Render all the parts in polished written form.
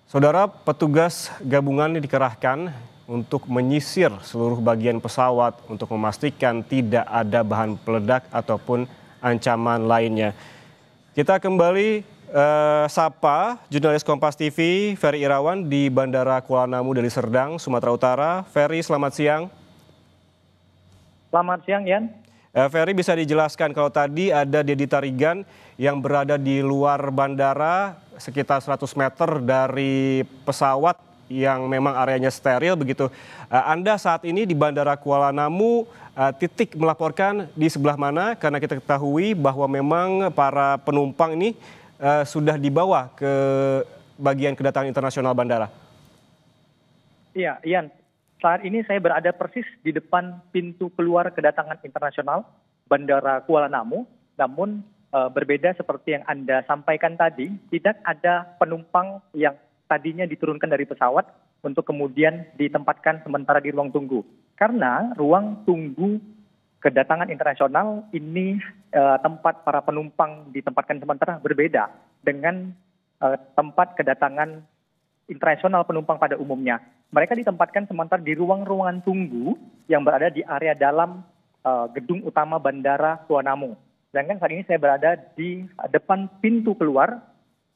Saudara, petugas gabungan dikerahkan untuk menyisir seluruh bagian pesawat untuk memastikan tidak ada bahan peledak ataupun ancaman lainnya. Kita kembali sapa jurnalis Kompas TV Ferry Irawan di Bandara Kuala Namu Deli Serdang, Sumatera Utara. Ferry, selamat siang. Selamat siang, Yan. Ferry, bisa dijelaskan kalau tadi ada Dedi Tarigan yang berada di luar bandara sekitar 100 meter dari pesawat yang memang areanya steril begitu. Anda saat ini di Bandara Kuala Namu, titik melaporkan di sebelah mana? Karena kita ketahui bahwa memang para penumpang ini sudah dibawa ke bagian kedatangan internasional bandara. Iya, Yan. Saat ini saya berada persis di depan pintu keluar kedatangan internasional Bandara Kuala Namu. Namun berbeda seperti yang Anda sampaikan tadi, tidak ada penumpang yang tadinya diturunkan dari pesawat untuk kemudian ditempatkan sementara di ruang tunggu. Karena ruang tunggu kedatangan internasional ini tempat para penumpang ditempatkan sementara berbeda dengan tempat kedatangan internasional penumpang pada umumnya. Mereka ditempatkan sementara di ruang-ruangan tunggu yang berada di area dalam gedung utama Bandara Kuala Namu. Sedangkan saat ini saya berada di depan pintu keluar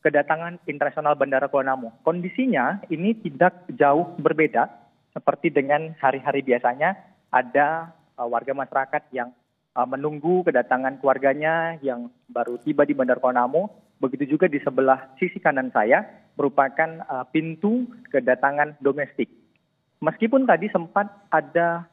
kedatangan internasional Bandara Kuala Namu. Kondisinya ini tidak jauh berbeda seperti dengan hari-hari biasanya. Ada warga masyarakat yang menunggu kedatangan keluarganya yang baru tiba di Bandara Kuala Namu. Begitu juga di sebelah sisi kanan saya merupakan pintu kedatangan domestik. Meskipun tadi sempat ada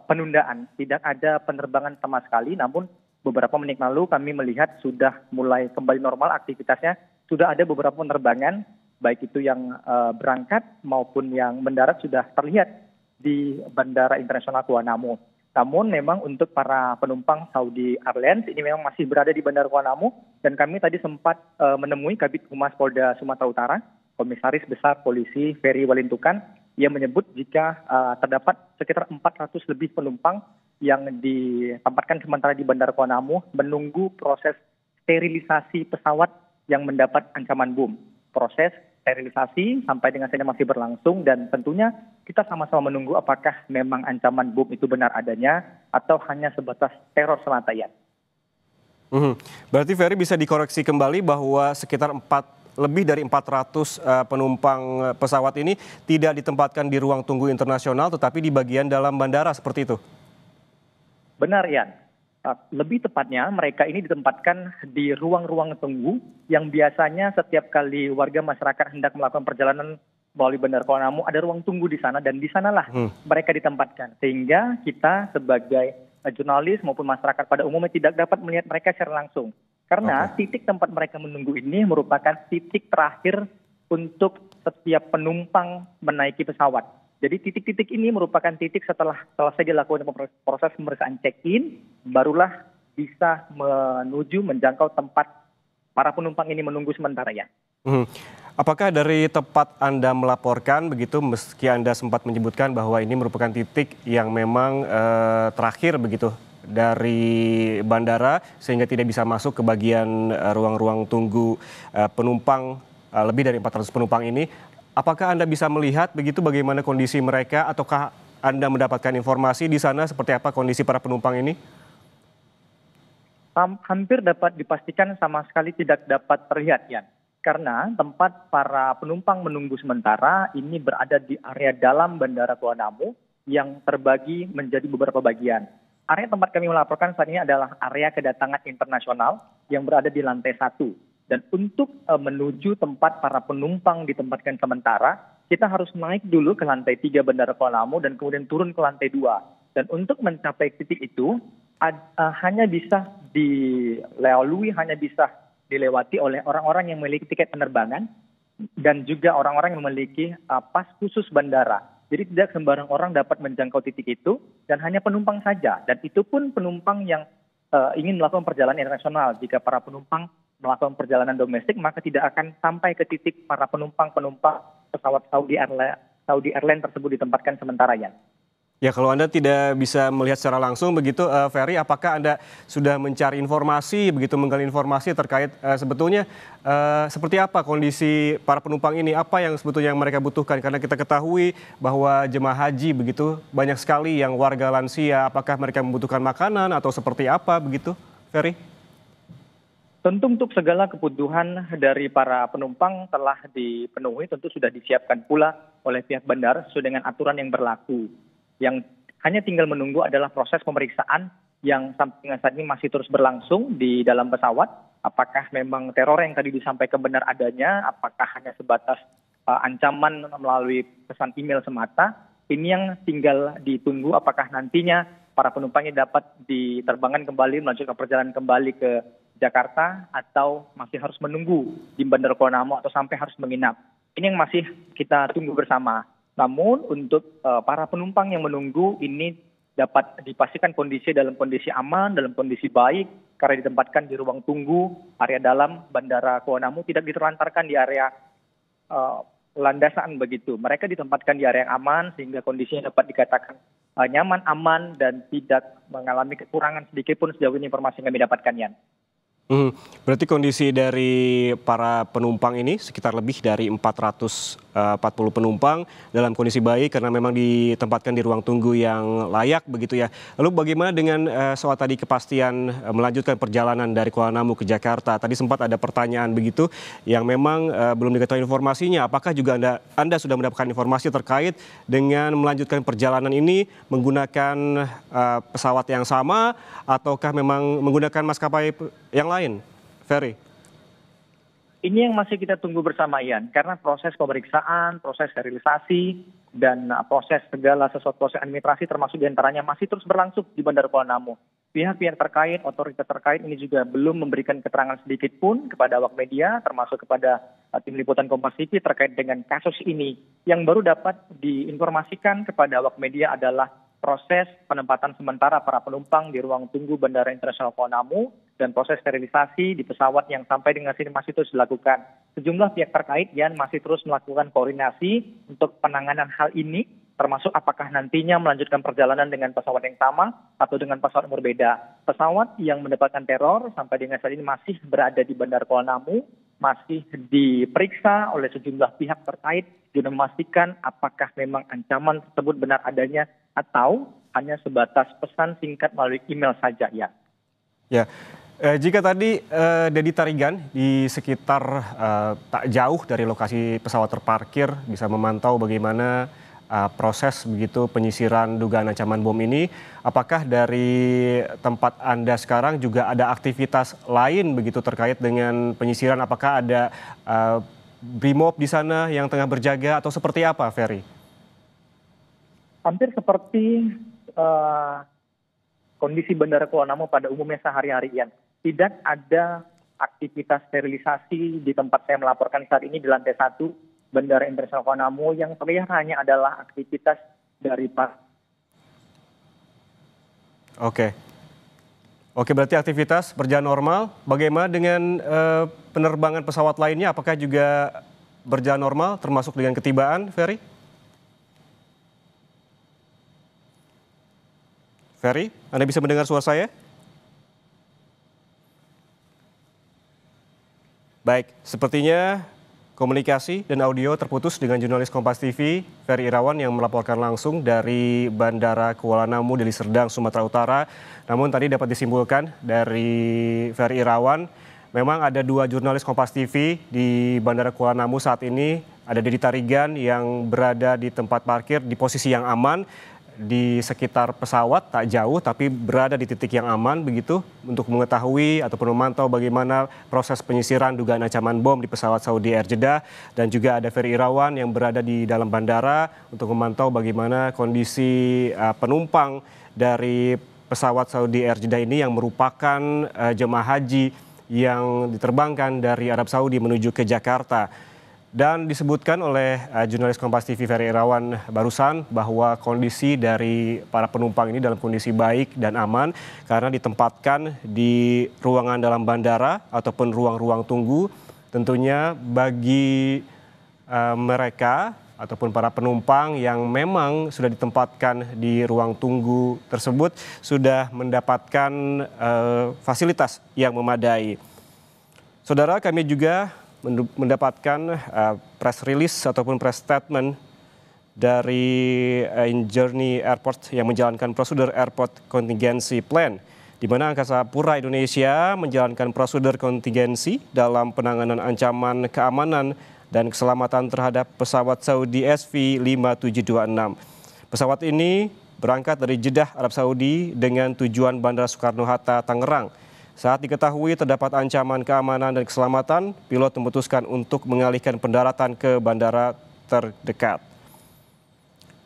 penundaan, tidak ada penerbangan sama sekali, namun beberapa menit lalu kami melihat sudah mulai kembali normal aktivitasnya. Sudah ada beberapa penerbangan, baik itu yang berangkat maupun yang mendarat sudah terlihat di Bandara Internasional Kuala Namu. Namun memang untuk para penumpang Saudi Airlines ini memang masih berada di Bandara Kuala Namu, dan kami tadi sempat menemui Kabid Humas Polda Sumatera Utara, Komisaris Besar Polisi Ferry Walintukan, yang menyebut jika terdapat sekitar 400 lebih penumpang yang ditempatkan sementara di Bandara Kuala Namu menunggu proses sterilisasi pesawat yang mendapat ancaman bom. Proses sterilisasi sampai dengan saat ini masih berlangsung, dan tentunya kita sama-sama menunggu apakah memang ancaman bom itu benar adanya atau hanya sebatas teror semata, ya. Berarti Ferry bisa dikoreksi kembali bahwa sekitar lebih dari 400 penumpang pesawat ini tidak ditempatkan di ruang tunggu internasional tetapi di bagian dalam bandara, seperti itu? Benar, Yan. Lebih tepatnya mereka ini ditempatkan di ruang-ruang tunggu yang biasanya setiap kali warga masyarakat hendak melakukan perjalanan melalui Bandara Kuala Namu ada ruang tunggu di sana, dan di sanalah mereka ditempatkan. Sehingga kita sebagai jurnalis maupun masyarakat pada umumnya tidak dapat melihat mereka secara langsung. Karena titik tempat mereka menunggu ini merupakan titik terakhir untuk setiap penumpang menaiki pesawat. Jadi titik-titik ini merupakan titik setelah selesai dilakukan proses pemeriksaan check-in, barulah bisa menuju menjangkau tempat para penumpang ini menunggu sementara, ya. Apakah dari tempat Anda melaporkan begitu, meski Anda sempat menyebutkan bahwa ini merupakan titik yang memang terakhir begitu dari bandara sehingga tidak bisa masuk ke bagian ruang-ruang tunggu penumpang, lebih dari 400 penumpang ini. Apakah Anda bisa melihat begitu bagaimana kondisi mereka, ataukah Anda mendapatkan informasi di sana seperti apa kondisi para penumpang ini? Hampir dapat dipastikan sama sekali tidak dapat terlihat, Yan. Karena tempat para penumpang menunggu sementara ini berada di area dalam Bandara Kuala Namu yang terbagi menjadi beberapa bagian. Area tempat kami melaporkan saat ini adalah area kedatangan internasional yang berada di lantai 1. Dan untuk menuju tempat para penumpang ditempatkan sementara, kita harus naik dulu ke lantai 3 Bandara Kuala Namu dan kemudian turun ke lantai 2. Dan untuk mencapai titik itu, hanya bisa dilalui, hanya bisa dilewati oleh orang-orang yang memiliki tiket penerbangan dan juga orang-orang yang memiliki pas khusus bandara. Jadi tidak sembarang orang dapat menjangkau titik itu, dan hanya penumpang saja. Dan itu pun penumpang yang ingin melakukan perjalanan internasional. Jika para penumpang melakukan perjalanan domestik, maka tidak akan sampai ke titik para penumpang pesawat Saudi Airlines tersebut ditempatkan sementara, ya. Ya, kalau Anda tidak bisa melihat secara langsung begitu, Ferry, apakah Anda sudah mencari informasi, begitu menggali informasi terkait sebetulnya seperti apa kondisi para penumpang ini, apa yang sebetulnya yang mereka butuhkan? Karena kita ketahui bahwa jemaah haji begitu banyak sekali yang warga lansia, apakah mereka membutuhkan makanan atau seperti apa begitu, Ferry? Tentu untuk segala kebutuhan dari para penumpang telah dipenuhi, tentu sudah disiapkan pula oleh pihak bandara sesuai dengan aturan yang berlaku. Yang hanya tinggal menunggu adalah proses pemeriksaan yang sampai dengan saat ini masih terus berlangsung di dalam pesawat. Apakah memang teror yang tadi disampaikan benar adanya, apakah hanya sebatas ancaman melalui pesan email semata. Ini yang tinggal ditunggu apakah nantinya para penumpangnya dapat diterbangkan kembali, melanjutkan perjalanan kembali ke Jakarta atau masih harus menunggu di Bandara Kuala Namu atau sampai harus menginap. Ini yang masih kita tunggu bersama. Namun untuk para penumpang yang menunggu ini dapat dipastikan kondisi dalam kondisi aman, dalam kondisi baik, karena ditempatkan di ruang tunggu area dalam Bandara Kuala Namu, tidak diterlantarkan di area landasan begitu. Mereka ditempatkan di area yang aman sehingga kondisinya dapat dikatakan nyaman, aman, dan tidak mengalami kekurangan sedikit pun sejauh ini informasi yang kami dapatkan, Yan. Berarti kondisi dari para penumpang ini sekitar lebih dari 440 penumpang dalam kondisi baik karena memang ditempatkan di ruang tunggu yang layak begitu ya. Lalu bagaimana dengan soal tadi kepastian melanjutkan perjalanan dari Kuala Namu ke Jakarta? Tadi sempat ada pertanyaan begitu yang memang belum diketahui informasinya. Apakah juga Anda sudah mendapatkan informasi terkait dengan melanjutkan perjalanan ini menggunakan pesawat yang sama ataukah memang menggunakan maskapai yang lain, Ferry? Ini yang masih kita tunggu bersama, Ian, karena proses pemeriksaan, proses sterilisasi, dan proses segala sesuatu proses administrasi termasuk diantaranya masih terus berlangsung di Bandara Kuala Namu. Pihak-pihak terkait, otoritas terkait ini juga belum memberikan keterangan sedikit pun kepada awak media, termasuk kepada tim liputan Kompas TV terkait dengan kasus ini. Yang baru dapat diinformasikan kepada awak media adalah proses penempatan sementara para penumpang di ruang tunggu Bandara Internasional Kuala Namu dan proses sterilisasi di pesawat yang sampai dengan sini masih terus dilakukan. Sejumlah pihak terkait yang masih terus melakukan koordinasi untuk penanganan hal ini, termasuk apakah nantinya melanjutkan perjalanan dengan pesawat yang sama atau dengan pesawat yang berbeda. Pesawat yang mendapatkan teror sampai dengan saat ini masih berada di Bandara Kuala Namu, masih diperiksa oleh sejumlah pihak terkait guna memastikan apakah memang ancaman tersebut benar adanya atau hanya sebatas pesan singkat melalui email saja, ya. Ya, jika tadi Dedi Tarigan di sekitar tak jauh dari lokasi pesawat terparkir bisa memantau bagaimana proses begitu penyisiran dugaan ancaman bom ini, apakah dari tempat Anda sekarang juga ada aktivitas lain begitu terkait dengan penyisiran? Apakah ada Brimob di sana yang tengah berjaga atau seperti apa, Ferry? Hampir seperti kondisi Bandara Kuala Namu pada umumnya sehari-hari, Ian. Tidak ada aktivitas sterilisasi di tempat saya melaporkan saat ini di lantai 1 Bandara Internasional Kuala Namu. Yang terlihat hanya adalah aktivitas dari Oke, berarti aktivitas berjalan normal. Bagaimana dengan penerbangan pesawat lainnya? Apakah juga berjalan normal termasuk dengan ketibaan, Ferry? Ferry, Anda bisa mendengar suara saya? Baik, sepertinya komunikasi dan audio terputus dengan jurnalis Kompas TV, Ferry Irawan yang melaporkan langsung dari Bandara Kuala Namu, Deli Serdang, Sumatera Utara. Namun tadi dapat disimpulkan dari Ferry Irawan, memang ada 2 jurnalis Kompas TV di Bandara Kuala Namu saat ini. Ada Dedi Tarigan yang berada di tempat parkir di posisi yang aman, di sekitar pesawat tak jauh tapi berada di titik yang aman begitu untuk mengetahui ataupun memantau bagaimana proses penyisiran dugaan ancaman bom di pesawat Saudi Air Jeddah, dan juga ada Ferry Irawan yang berada di dalam bandara untuk memantau bagaimana kondisi penumpang dari pesawat Saudi Air Jeddah ini yang merupakan jemaah haji yang diterbangkan dari Arab Saudi menuju ke Jakarta. Dan disebutkan oleh jurnalis Kompas TV Ferry Irawan barusan bahwa kondisi dari para penumpang ini dalam kondisi baik dan aman karena ditempatkan di ruangan dalam bandara ataupun ruang-ruang tunggu. Tentunya bagi mereka ataupun para penumpang yang memang sudah ditempatkan di ruang tunggu tersebut sudah mendapatkan fasilitas yang memadai. Saudara, kami juga mendapatkan press release ataupun press statement dari Journey Airport yang menjalankan prosedur Airport Contingency Plan, di mana Angkasa Pura Indonesia menjalankan prosedur kontingensi dalam penanganan ancaman keamanan dan keselamatan terhadap pesawat Saudi SV5726. Pesawat ini berangkat dari Jeddah, Arab Saudi dengan tujuan Bandara Soekarno-Hatta, Tangerang. Saat diketahui terdapat ancaman keamanan dan keselamatan, pilot memutuskan untuk mengalihkan pendaratan ke bandara terdekat.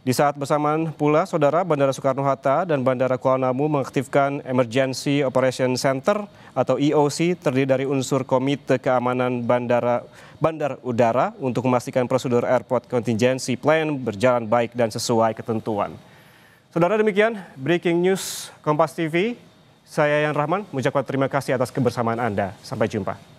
Di saat bersamaan pula, Saudara, Bandara Soekarno-Hatta dan Bandara Kuala Namu mengaktifkan Emergency Operation Center atau EOC terdiri dari unsur Komite Keamanan Bandar Udara untuk memastikan prosedur Airport Contingency Plan berjalan baik dan sesuai ketentuan. Saudara, demikian Breaking News Kompas TV. Saya Yan Rahman mengucapkan terima kasih atas kebersamaan Anda. Sampai jumpa.